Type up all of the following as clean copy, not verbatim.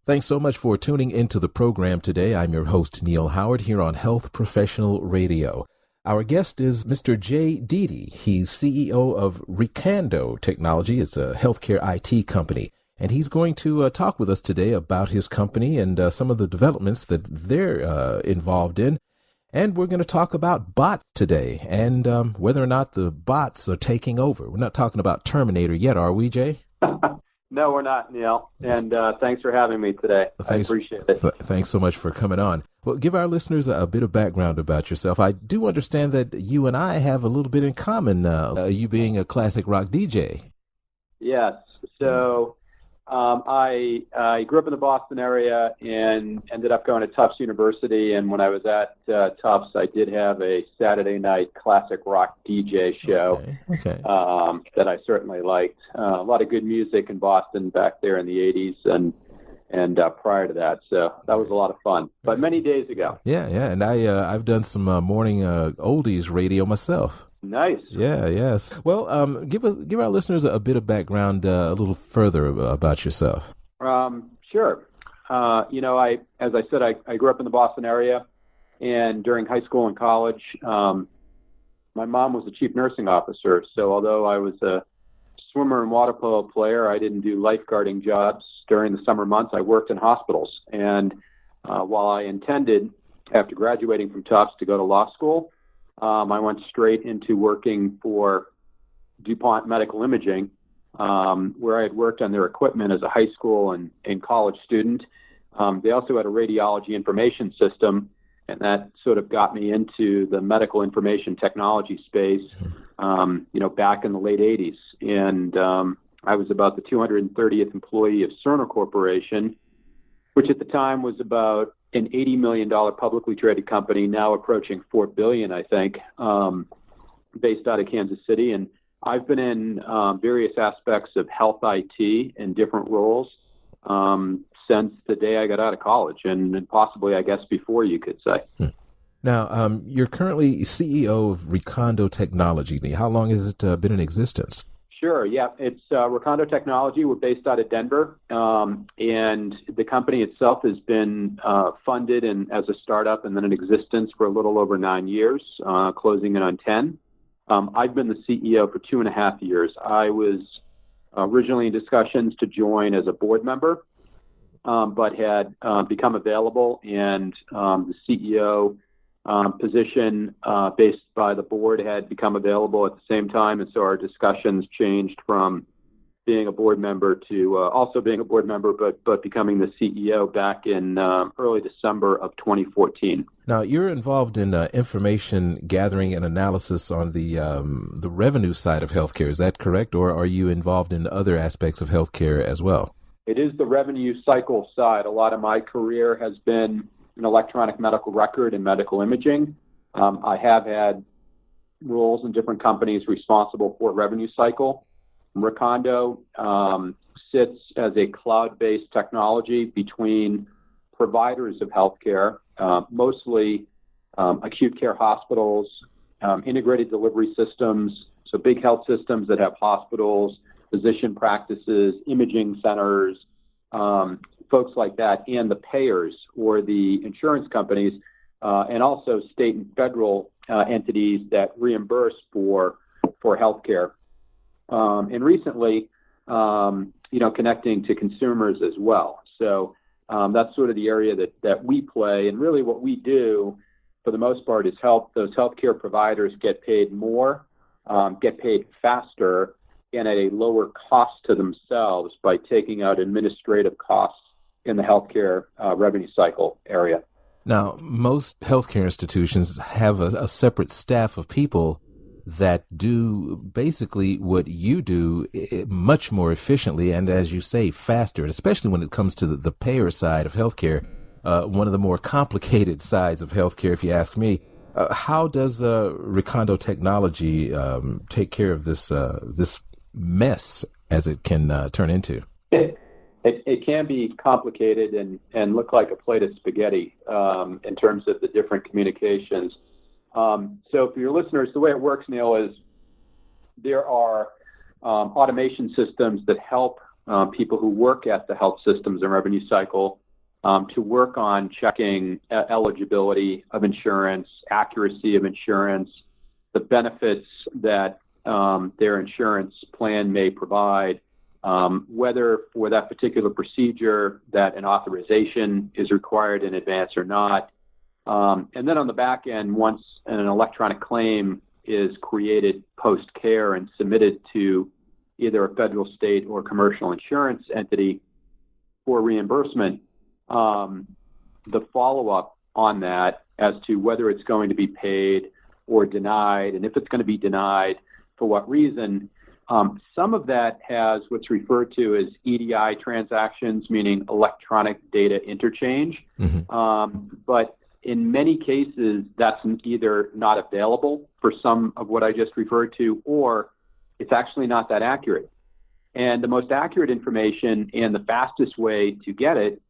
Thanks so much for tuning into the program today. I'm your host, Neal Howard, here on Health Professional Radio. Our guest is Mr. Deady. He's CEO of Recondo Technology. It's a healthcare IT company. And he's going to talk with us today about his company and some of the developments that they're involved in. And we're going to talk about bots today and whether or not the bots are taking over. We're not talking about Terminator yet, are we, Jay? No, we're not, Neal. And thanks for having me today. I appreciate it. Thanks so much for coming on. Well, give our listeners a bit of background about yourself. I do understand that you and I have a little bit in common, you being a classic rock DJ. Yes. So I grew up in the Boston area and ended up going to Tufts University. And when I was at Tufts, I did have a Saturday night classic rock DJ show that I certainly liked. A lot of good music in Boston back there in the 80s and prior to that. So that was a lot of fun, but many days ago. Yeah. And I've done some morning oldies radio myself. Nice. Yes. Well, give our listeners a bit of background, a little further about yourself. Sure. As I said, I grew up in the Boston area, and during high school and college, my mom was the chief nursing officer. So although I was a swimmer and water polo player, I didn't do lifeguarding jobs during the summer months. I worked in hospitals. And while I intended, after graduating from Tufts, to go to law school, I went straight into working for DuPont Medical Imaging, where I had worked on their equipment as a high school and college student. They also had a radiology information system, and that sort of got me into the medical information technology space, back in the late 80s. And I was about the 230th employee of Cerner Corporation, which at the time was about an $80 million publicly traded company, now approaching $4 billion, I think, based out of Kansas City. And I've been in various aspects of health IT in different roles since the day I got out of college, and possibly, I guess, before, you could say. Now, you're currently CEO of Recondo Technology. How long has it been in existence? Sure. Yeah, it's Recondo Technology. We're based out of Denver, and the company itself has been funded and as a startup and then in existence for a little over 9 years, closing in on 10. I've been the CEO for 2.5 years. I was originally in discussions to join as a board member, but had become available, and the CEO position based by the board had become available at the same time, and so our discussions changed from being a board member to also being a board member, but becoming the CEO back in early December of 2014. Now, you're involved in information gathering and analysis on the revenue side of healthcare. Is that correct, or are you involved in other aspects of healthcare as well? It is the revenue cycle side. A lot of my career has been in electronic medical record and medical imaging. I have had roles in different companies responsible for revenue cycle. Recondo sits as a cloud-based technology between providers of healthcare, mostly acute care hospitals, integrated delivery systems, so big health systems that have hospitals, physician practices, imaging centers, folks like that, and the payers or the insurance companies, and also state and federal entities that reimburse for healthcare. And recently, connecting to consumers as well. So that's sort of the area that we play. And really what we do, for the most part, is help those healthcare providers get paid more, get paid faster, and at a lower cost to themselves by taking out administrative costs in the healthcare revenue cycle area. Now, most healthcare institutions have a separate staff of people that do basically what you do much more efficiently and, as you say, faster, especially when it comes to the payer side of healthcare, one of the more complicated sides of healthcare, if you ask me. How does Recondo Technology take care of this mess, as it can turn into? It can be complicated and look like a plate of spaghetti in terms of the different communications. So for your listeners, the way it works, Neal, is there are automation systems that help people who work at the health systems and revenue cycle to work on checking eligibility of insurance, accuracy of insurance, the benefits that their insurance plan may provide, whether for that particular procedure that an authorization is required in advance or not. And then on the back end, once an electronic claim is created post-care and submitted to either a federal, state, or commercial insurance entity for reimbursement, the follow-up on that as to whether it's going to be paid or denied, and if it's going to be denied, for what reason. Some of that has what's referred to as EDI transactions, meaning electronic data interchange. But in many cases, that's either not available for some of what I just referred to, or it's actually not that accurate. And the most accurate information and the fastest way to get it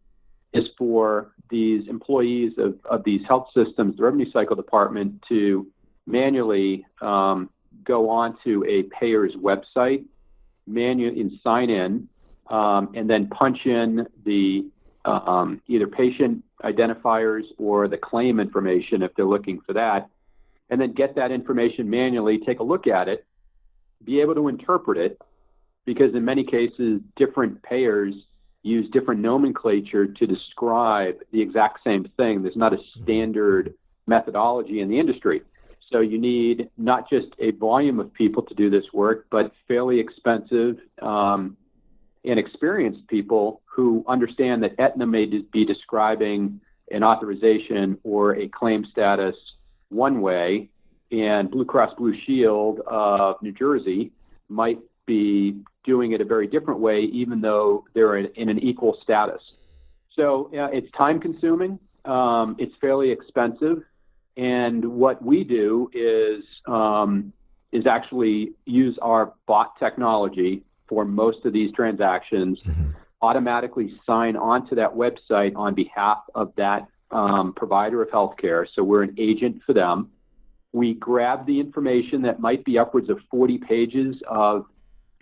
is for these employees of these health systems, the revenue cycle department, to manually go onto a payer's website, and sign in, and then punch in the either patient identifiers or the claim information if they're looking for that, and then get that information manually, take a look at it, be able to interpret it, because in many cases, different payers use different nomenclature to describe the exact same thing. There's not a standard methodology in the industry. So you need not just a volume of people to do this work, but fairly expensive and experienced people who understand that Aetna may be describing an authorization or a claim status one way, and Blue Cross Blue Shield of New Jersey might be doing it a very different way, even though they're in an equal status. So it's time consuming. It's fairly expensive. And what we do is actually use our bot technology for most of these transactions, automatically sign onto that website on behalf of that provider of healthcare. So we're an agent for them. We grab the information that might be upwards of 40 pages of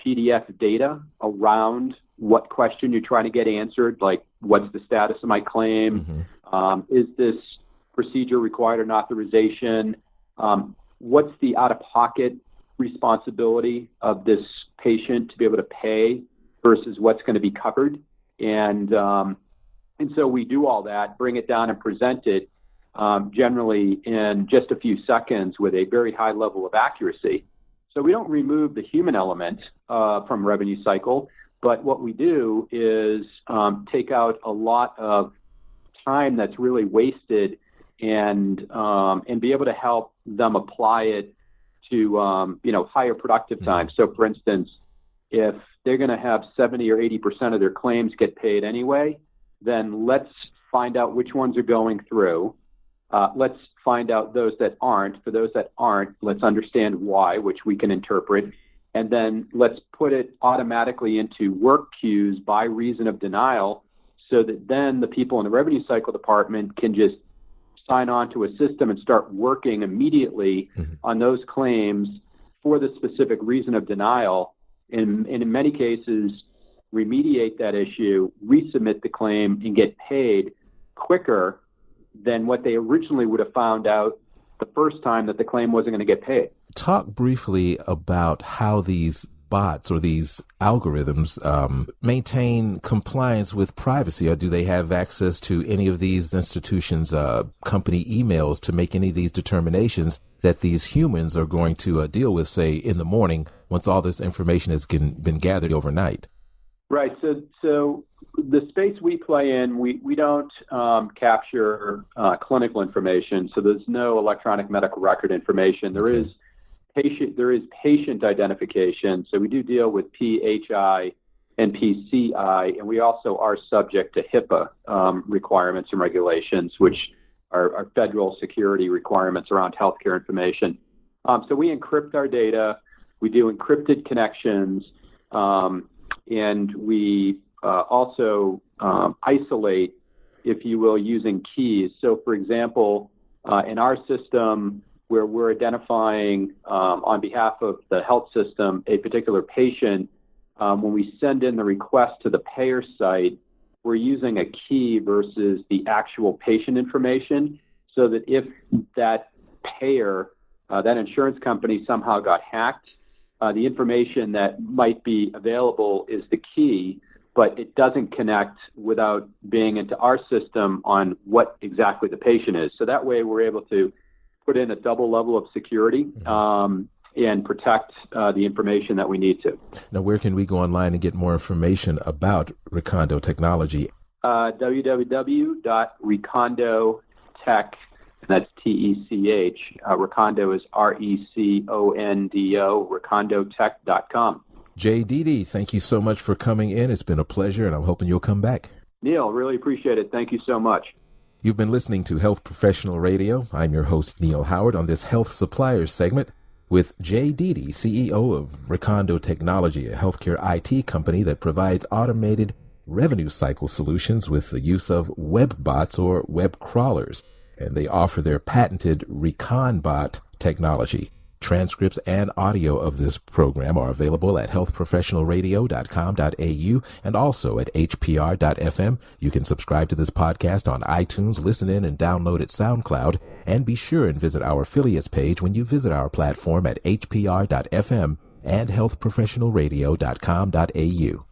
PDF data around what question you're trying to get answered, like what's the status of my claim? Is this procedure required an authorization? What's the out-of-pocket responsibility of this patient to be able to pay versus what's going to be covered? And so we do all that, bring it down and present it generally in just a few seconds with a very high level of accuracy. So we don't remove the human element from revenue cycle, but what we do is take out a lot of time that's really wasted and be able to help them apply it to higher productive time. So, for instance, if they're going to have 70 or 80% of their claims get paid anyway, then let's find out which ones are going through. Let's find out those that aren't. For those that aren't, let's understand why, which we can interpret. And then let's put it automatically into work queues by reason of denial, so that then the people in the revenue cycle department can just sign on to a system and start working immediately on those claims for the specific reason of denial. And in many cases, remediate that issue, resubmit the claim, and get paid quicker than what they originally would have found out the first time that the claim wasn't going to get paid. Talk briefly about how these bots or these algorithms maintain compliance with privacy, or do they have access to any of these institutions' company emails to make any of these determinations that these humans are going to deal with, say, in the morning once all this information has been gathered overnight? Right. So the space we play in, we don't capture clinical information. So there's no electronic medical record information. There is patient identification. So we do deal with PHI and PCI, and we also are subject to HIPAA requirements and regulations, which are federal security requirements around healthcare information. So we encrypt our data. We do encrypted connections, and we also isolate, if you will, using keys. So, for example, in our system, where we're identifying on behalf of the health system a particular patient, when we send in the request to the payer site, we're using a key versus the actual patient information, so that if that payer, that insurance company somehow got hacked, the information that might be available is the key, but it doesn't connect without being into our system on what exactly the patient is. So that way we're able to put in a double level of security and protect the information that we need to. Now, where can we go online and get more information about Recondo Technology? www.RecondoTech, and that's TECH. Recondo is RECONDO, RecondoTech.com. Jay Deady, thank you so much for coming in. It's been a pleasure, and I'm hoping you'll come back. Neal, really appreciate it. Thank you so much. You've been listening to Health Professional Radio. I'm your host, Neal Howard, on this Health Supplier Segment with Jay Deady, CEO of Recondo Technology, a healthcare IT company that provides automated revenue cycle solutions with the use of web bots or web crawlers. And they offer their patented ReconBot technology. Transcripts and audio of this program are available at healthprofessionalradio.com.au and also at hpr.fm. You can subscribe to this podcast on iTunes, listen in, and download at SoundCloud. And be sure and visit our affiliates page when you visit our platform at hpr.fm and healthprofessionalradio.com.au.